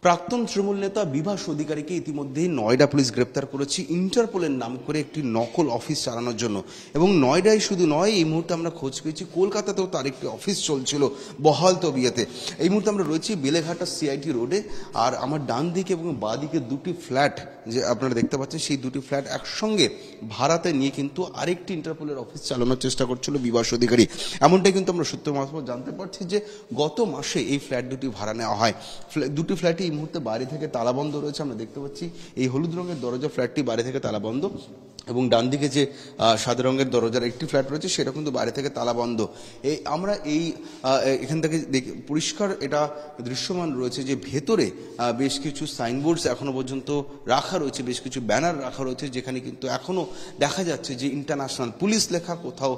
প্রাক্তন তৃণমূল নেতা বিভাস অধিকারীকে ইতিমধ্যেই নয়ডা পুলিশ গ্রেপ্তার করেছে ইন্টারপোলের নাম করে একটি নকল অফিস চালানোর জন্য। এবং নয়ডায় শুধু নয়, এই মুহূর্তে আমরা খোঁজ পেয়েছি কলকাতাতেও তার একটি অফিস চলছিল বহাল তবিয়াতে। এই মুহূর্তে আমরা রয়েছি বেলেঘাটা সিআইটি রোডে, আর আমার ডান দিকে এবং বাঁ দিকে দুটি ফ্ল্যাট যে আপনারা দেখতে পাচ্ছেন, সেই দুটি ফ্ল্যাট একসঙ্গে ভাড়াতে নিয়ে কিন্তু আরেকটি ইন্টারপোলের অফিস চালানোর চেষ্টা করছিল বিভাস অধিকারী। এমনটাই কিন্তু আমরা সূত্র মারফত জানতে পারছি যে গত মাসে এই ফ্ল্যাট দুটি ভাড়া নেওয়া হয়। দুটি ফ্ল্যাটই এই মুহূর্তে বাড়ি থেকে তালাবন্ধ রয়েছে। আমরা দেখতে পাচ্ছি এই হলুদ রঙের দরজা ফ্ল্যাটটি বাড়ি থেকে তালাবন্ধ, এবং ডান দিকে যে সাদা রঙের দরজার একটি ফ্ল্যাট রয়েছে সেটা কিন্তু বাইরে থেকে তালাবন্ধ। আমরা এখান থেকে পরিষ্কার এটা দৃশ্যমান রয়েছে যে ভেতরে বেশ কিছু সাইনবোর্ডস এখনো পর্যন্ত রাখা রয়েছে, বেশ কিছু ব্যানার রাখা রয়েছে, যেখানে কিন্তু এখনো দেখা যাচ্ছে যে ইন্টারন্যাশনাল পুলিশ লেখা, কোথাও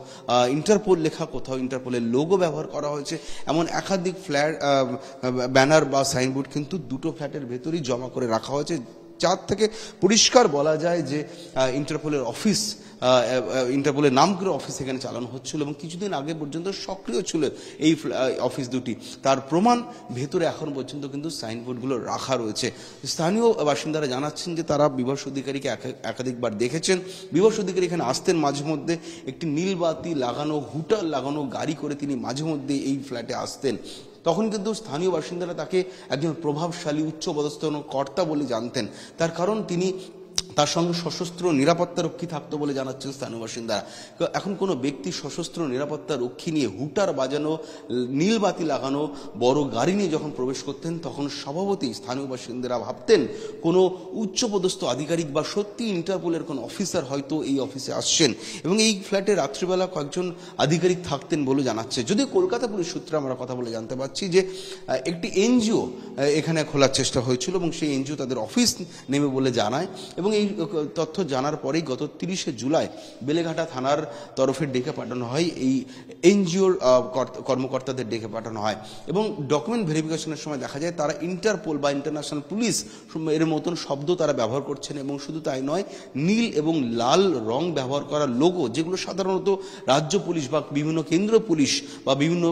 ইন্টারপোল লেখা, কোথাও ইন্টারপোলের লোগো ব্যবহার করা হয়েছে। এমন একাধিক ব্যানার বা সাইনবোর্ড কিন্তু দুটো ফ্ল্যাটের ভেতরেই জমা করে রাখা হয়েছে, যার থেকে পরিষ্কার বলা যায় যে ইন্টারপোলের নাম করে অফিস এখানে চালানো হচ্ছিল এবং কিছুদিন আগে পর্যন্ত সক্রিয় ছিল এই অফিস দুটি। তার প্রমাণ ভেতরে এখন পর্যন্ত কিন্তু সাইনবোর্ডগুলো রাখা রয়েছে। স্থানীয় বাসিন্দারা জানাচ্ছেন যে তারা বিভাস অধিকারীকে একাধিকবার দেখেছেন। বিভাস অধিকারী এখানে আসতেন মাঝে মধ্যে, একটি নীলবাতি লাগানো হুটার লাগানো গাড়ি করে তিনি মাঝে মধ্যে এই ফ্ল্যাটে আসতেন। তখন কিন্তু স্থানীয় বাসিন্দারা তাকে একজন প্রভাবশালী উচ্চপদস্থ কর্তা বলে জানতেন, তার কারণ তার সঙ্গে সশস্ত্র নিরাপত্তা রক্ষী থাকতো বলে জানাচ্ছেন স্থানীয় বাসিন্দারা। এখন কোনো ব্যক্তি সশস্ত্র নিরাপত্তা রক্ষী নিয়ে হুটার বাজানো, নীলবাতি লাগানো বড় গাড়ি নিয়ে যখন প্রবেশ করতেন, তখন স্বভাবতই স্থানীয় বাসিন্দারা ভাবতেন কোনো উচ্চপদস্থ আধিকারিক বা সত্যি ইন্টারপোলের কোনো অফিসার হয়তো এই অফিসে আসছেন। এবং এই ফ্ল্যাটে রাত্রিবেলা কয়েকজন আধিকারিক থাকতেন বলে জানাচ্ছে। যদিও কলকাতা পুলিশ সূত্রে আমরা কথা বলে জানতে পারছি যে একটি এনজিও এখানে খোলার চেষ্টা হয়েছিল এবং সেই এনজিও তাদের অফিস নেবে বলে জানায়। এবং এই তথ্য জানার পরেই গত 30শে জুলাই বেলেঘাটা থানার তরফে ডেকে পাঠানো হয়, এই এনজিওর কর্মকর্তাদের ডেকে পাঠানো হয়। এবং ডকুমেন্ট ভেরিফিকেশনের সময় দেখা যায় তারা ইন্টারপোল বা ইন্টারন্যাশনাল পুলিশ এর মতন শব্দ তারা ব্যবহার করছেন। এবং শুধু তাই নয়, নীল এবং লাল রং ব্যবহার করা লোগো, যেগুলো সাধারণত রাজ্য পুলিশ বা বিভিন্ন কেন্দ্র পুলিশ বা বিভিন্ন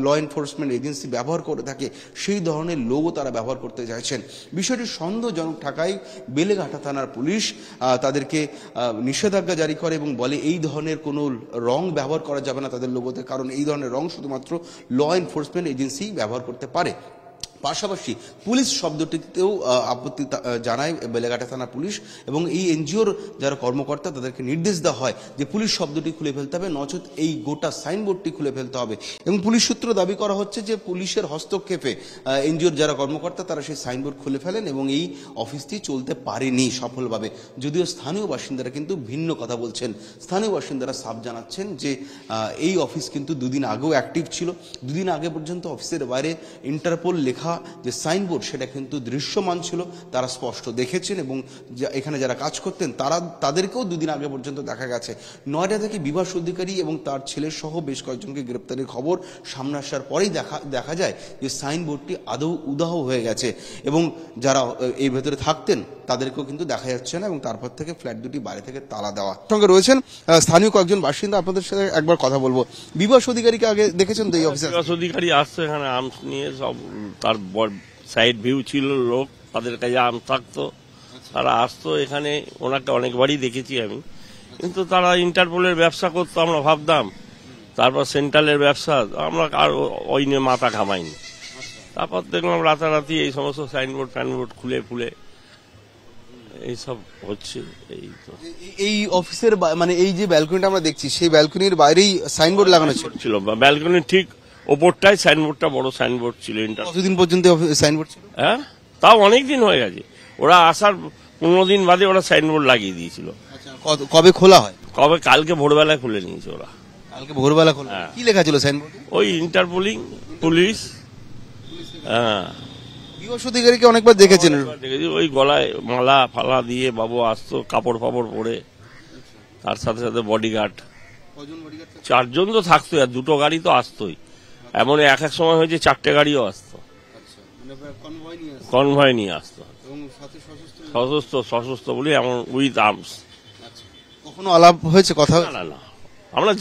ল এনফোর্সমেন্ট এজেন্সি ব্যবহার করে থাকে, সেই ধরনের লোগো তারা ব্যবহার করতে চাইছেন। বিষয়টি সন্দেহজনক থাকায় বেলেঘাটা থানার পুলিশ তাদেরকে নিষেধাজ্ঞা জারি করে এবং বলে এই ধরনের কোনো রং ব্যবহার করা যাবে না তাদের লোগোতে, কারণ এই ধরনের রং শুধুমাত্র ল এনফোর্সমেন্ট এজেন্সি ব্যবহার করতে পারে। পাশাপাশি পুলিশ শব্দটিতেও আপত্তি জানায় বেলেঘাটা থানা পুলিশ, এবং এই এনজিওর যারা কর্মকর্তা তাদেরকে নির্দেশ দেওয়া হয় যে পুলিশ শব্দটি খুলে ফেলতে হবে, নচেত এই গোটা সাইনবোর্ডটি খুলে ফেলতে হবে। এবং পুলিশ সূত্র দাবি করা হচ্ছে যে পুলিশের হস্তক্ষেপে এনজিওর যারা কর্মকর্তা তারা সেই সাইনবোর্ড খুলে ফেলেন এবং এই অফিসটি চলতে পারেনি সফলভাবে। যদিও স্থানীয় বাসিন্দারা কিন্তু ভিন্ন কথা বলছেন। স্থানীয় বাসিন্দারা সাফ জানাচ্ছেন যে এই অফিস কিন্তু দুদিন আগেও অ্যাক্টিভ ছিল। দুদিন আগে পর্যন্ত অফিসের বাইরে ইন্টারপোল লেখা যে সাইনবোর্ড সেটা কিন্তু দৃশ্যমান ছিল, তারা স্পষ্ট দেখেছেন। এবং এখানে যারা কাজ করতেন তাদেরকেও দুদিন আগে পর্যন্ত দেখা গেছে। নয়ডা থেকে বিভাস অধিকারী এবং তার ছেলে সহ বেশ কয়েকজনকে গ্রেপ্তারের খবর সামনে আসার পরেই দেখা যায় যে সাইনবোর্ডটি আদৌ উদাহ হয়ে গেছে এবং যারা এই ভেতরে থাকতেন তাদেরকেও কিন্তু দেখা যাচ্ছে না, এবং তারপর থেকে ফ্ল্যাট দুটি বাইরে থেকে তালা দেওয়া। সঙ্গে রয়েছেন স্থানীয় কয়েকজন বাসিন্দা, আপনাদের সাথে একবার কথা বলবো। বিভাস অধিকারীকে আগে দেখেছেন তো এই অফিসে? বিভাস অধিকারী আসতো এখানে আর্মস নিয়ে, সব তার সাইড ভিউ ছিল লোক, তাদের কাছে আর্মস থাকতো, তারা আসতো এখানে। ওনাকে অনেকবারই দেখেছি আমি, কিন্তু তারা ইন্টারপোলের ব্যবসা করতো আমরা ভাবতাম, তারপর সেন্ট্রালের ব্যবসা, আমরা আর ওই নিয়ে মাথা ঘামাইনি। তারপর দেখলাম রাতারাতি এই সমস্ত সাইনবোর্ড ফ্যানবোর্ড খুলে ফুলে এইসব হচ্ছে। এই অফিসের মানে এই যে ব্যালকনিটা আমরা দেখছি, সেই ব্যালকনির বাইরেই সাইনবোর্ড লাগানো ছিল। ব্যালকনির ঠিক ওপরটাই সাইনবোর্ডটা, বড় সাইনবোর্ড ছিল। কতদিন পর্যন্ত সাইনবোর্ড ছিল? হ্যাঁ, তাও অনেক দিন হয়ে গেছে। ওরা আসার 15 দিন বাদে ওরা সাইনবোর্ড লাগিয়ে দিয়েছিল। কবে খোলা হয়? কালকে ভোরবেলায় খুলে নিয়েছে ওরা। কালকে ভোরবেলা খোলা? কি লেখা ছিল সাইনবোর্ড? ওই ইন্টারপোলিং পুলিশ। হ্যাঁ, বিভাস অধিকারীকে অনেকবার দেখেছেন? দেখেছি, ওই গলায় মালা ফালা দিয়ে বাবু আসতো, কাপড় ফাপড় পরে, তার সাথে সাথে বডিগার্ড 4 জন তো থাকতো, আর 2টো গাড়ি তো আসতোই। এমন এক সময় হয়েছে 4টে গাড়িও আসতো, কনভয় নিয়ে আসতো, সশস্ত্র বলি, এমন উইথ আর্মস। কখনো আলাপ হয়েছে, কথা? না, আমরা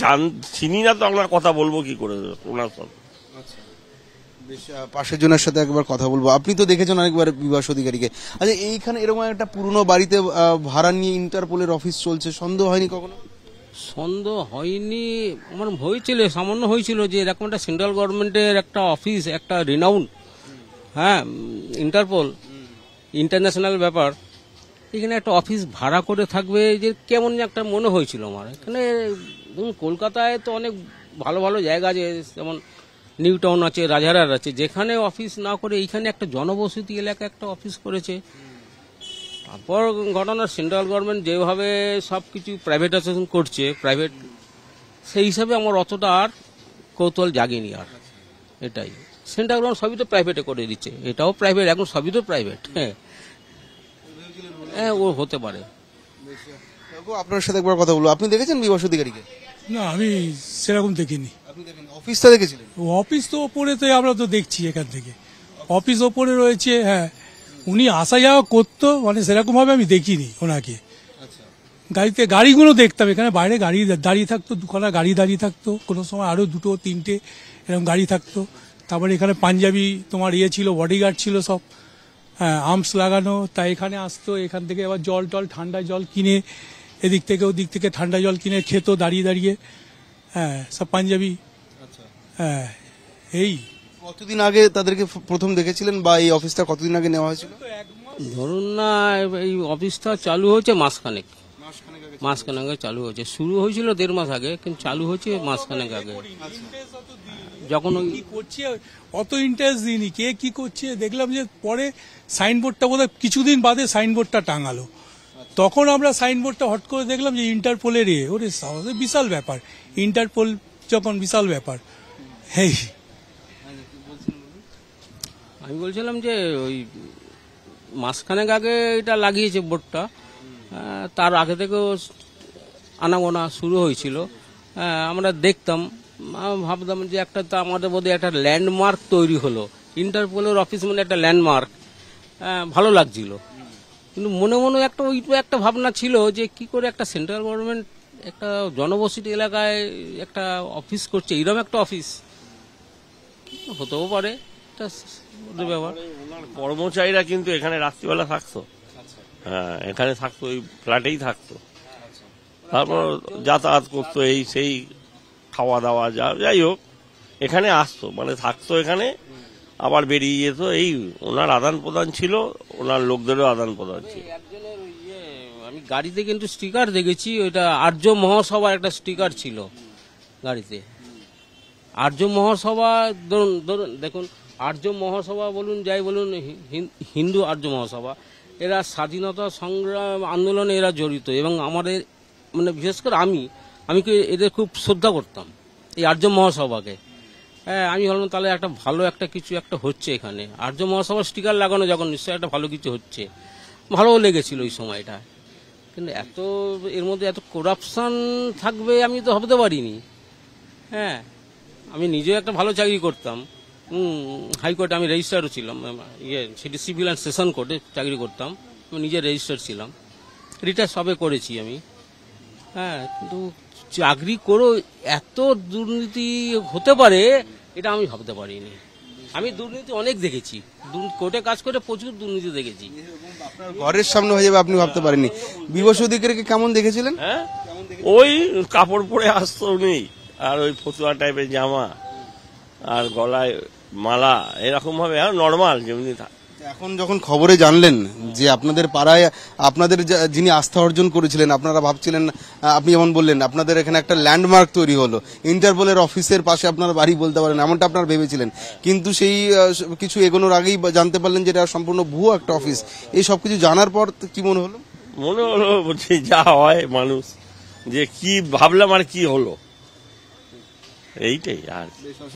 চিনি না তো, আমরা কথা বলবো কি করে ওনার সাথে? বেশ, পাশের জনের সাথে একবার কথা বলবো। আপনি তো দেখেছেন অনেকবার বিভাস অধিকারীকে। আচ্ছা, এইখানে এরকম একটা পুরনো বাড়িতে ভাড়া নিয়ে ইন্টারপোলের অফিস চলছে, সন্দেহ হয়নি কখনো? সন্দেহ হয়নি, আমার হয়েছিল, সামান্য হয়েছিল যে এরকম একটা সেন্ট্রাল গভর্নমেন্টের একটা অফিস, একটা রিনাউন্ড, হ্যাঁ, ইন্টারপোল, ইন্টারন্যাশনাল ব্যাপার, এখানে একটা অফিস ভাড়া করে থাকবে, যে কেমন একটা মনে হয়েছিল আমার। এখানে ধরুন কলকাতায় তো অনেক ভালো ভালো জায়গা আছে, যেমন নিউ টাউন আছে, রাজারহাট আছে, যেখানে অফিস না করে এইখানে একটা জনবসতি এলাকায় একটা অফিস করেছে। তারপর ঘটনা, সেন্ট্রাল গভর্নমেন্ট যেভাবে সব কিছু প্রাইভেটাইজেশন করছে, প্রাইভেট, সেই হিসাবে আমার অতটা আর কৌতূহল জাগেনি আর। এটাই, সেন্ট্রাল গভর্নমেন্ট সবই তো প্রাইভেটে করে দিচ্ছে, এটাও প্রাইভেট, এখন সবই তো প্রাইভেট। হ্যাঁ হ্যাঁ, ও হতে পারে। কাকু, আপনার সাথে একবার কথা বলবো। আপনি দেখেছেন বিভাস অধিকারীকে? না, আমি সেরকম দেখিনি। আপনি দেখেন, অফিসটা দেখেছিলেন? অফিস তো ওপরে, তো আমরা তো দেখছি এখান থেকে অফিস ওপরে রয়েছে। হ্যাঁ, উনি আসা যাওয়া করতো, মানে সেরকম ভাবে আমি দেখিনি ওনাকে। গাড়িতে গাড়িগুলো দেখতাম, এখানে বাইরে গাড়ি দাঁড়িয়ে থাকতো, দুখানা গাড়ি দাঁড়িয়ে থাকতো, কোনো সময় আরো দুটো তিনটে এরকম গাড়ি থাকতো। তারপরে এখানে পাঞ্জাবি তোমার ছিল, বডিগার্ড ছিল সব, হ্যাঁ, আর্মস লাগানো। তাই এখানে আসতো, এখান থেকে আবার জল টল, ঠান্ডা জল কিনে, এদিক থেকে ওদিক থেকে ঠান্ডা জল কিনে খেত দাঁড়িয়ে দাঁড়িয়ে। হ্যাঁ, সব পাঞ্জাবি। হ্যাঁ, এই কতদিন আগে তাদেরকে প্রথম দেখেছিলেন, বা এই অফিসটা কতদিন আগে নেওয়া হয়েছিল? ধরুন না, এই অফিসটা চালু হয়েছে মাসখানেক আগে চালু হয়েছে। শুরু হয়েছিল 1.5 মাস আগে, কিন্তু চালু হয়েছে মাসখানেক আগে। যখন ওই কি করছে অত ইন্টারেস্ট দিইনি, কে কি করছে দেখলাম, যে পরে সাইনবোর্ডটা বোধহয় কিছুদিন বাদে সাইনবোর্ডটা টাঙালো, তখন আমরা সাইনবোর্ডটা হট করে দেখলাম যে ইন্টারপোলের ওরে সাহসে বিশাল ব্যাপার, ইন্টারপোল যখন বিশাল ব্যাপার। এই আমি বলছিলাম যে ওই মাসখানেক আগে এটা লাগিয়েছে বোর্ডটা, তার আগে থেকেও আনাগোনা শুরু হয়েছিল। আমরা দেখতাম, ভাবতাম যে একটা তো আমাদের বোধহয় একটা ল্যান্ডমার্ক তৈরি হলো, ইন্টারপোলের অফিস মানে একটা ল্যান্ডমার্ক, ভালো লাগছিল। কিন্তু মনে মনে একটা ওইটু একটা ভাবনা ছিল যে কি করে একটা সেন্ট্রাল গভর্নমেন্ট একটা জনবসতি এলাকায় একটা অফিস করছে, এইরকম একটা অফিস হতেও পারে, এটা ওদের ব্যাপার। ওনার কর্মচারীরা কিন্তু এখানে রাত্রিবেলা থাকতো, হ্যাঁ, এখানে থাকতো, ওই ফ্ল্যাটেই থাকতো, তারপর যাতায়াত করতো, এই সেই খাওয়া দাওয়া যাই হোক, এখানে আসতো, মানে থাকতো এখানে, আবার বেরিয়ে যেত। এই ওনার আদান প্রদান ছিল, ওনার লোকদেরও আদান প্রদান ছিল। একজনের আমি গাড়িতে কিন্তু স্টিকার দেখেছি, ওইটা আর্য মহাসভার একটা স্টিকার ছিল গাড়িতে। আর্য মহাসভা, ধরুন দেখুন, আর্য মহাসভা বলুন, যাই বলুন, হিন্দু আর্য মহাসভা, এরা স্বাধীনতা সংগ্রাম আন্দোলনে এরা জড়িত, এবং আমাদের মানে বিশেষ করে আমি এদের খুব শ্রদ্ধা করতাম, এই আর্য মহাসভাকে। হ্যাঁ, আমি ভাবলাম তাহলে একটা ভালো একটা কিছু একটা হচ্ছে এখানে, আর্য মহাসভার স্টিকার লাগানো যখন, নিশ্চয়ই একটা ভালো কিছু হচ্ছে, ভালোও লেগেছিল ওই সময়টা। কিন্তু এত এর মধ্যে এত করাপশন থাকবে আমি তো ভাবতে পারিনি। হ্যাঁ, আমি নিজেও একটা ভালো চাকরি করতাম, হাইকোর্টে আমি রেজিস্ট্রারও ছিলাম, সেটি সিভিল অ্যান্ড সেশন কোর্টে চাকরি করতাম, আমি নিজে রেজিস্ট্রার ছিলাম, রিটায়ার সবে করেছি আমি। হ্যাঁ, কিন্তু চাকরি করেও এত দুর্নীতি হতে পারে এটা আমি ভাবতে পারিনি। আমি দুর্নীতি অনেক দেখেছি, কোর্টে কাজ করে প্রচুর দুর্নীতি দেখেছি। আপনার ঘরের সামনে হয়ে যাবে, আপনি ভাবতে পারেননি। বিভাস অধিকারীকে কেমন দেখেছিলেন? হ্যাঁ, ওই কাপড় পরে আসতো নেই, আর ওই ফতুয়া টাইপের জামা, আর গলায় মালা, এরকম ভাবে নর্মাল যেমনি। এখন যখন খবরে জানলেন যে আপনাদের পাড়ায় আপনাদের যিনি আস্থা অর্জন করেছিলেন, আপনারা ভাবছিলেন, আপনি যেমন বললেন আপনাদের এখানে একটা ল্যান্ডমার্ক তৈরি হলো, ইন্টারপোলের অফিসের পাশে আপনার বাড়ি বলতে পারেন, এমনটা আপনারা ভেবেছিলেন, কিন্তু সেই কিছু এগোনোর আগেই জানতে পারলেন যে এটা সম্পূর্ণ ভুয়ো একটা অফিস। এই সবকিছু জানার পর কি মনে হলো? মনে হলো যে যা হয় মানুষ, যে কি ভাবলাম আর কি হলো, এইটাই আর।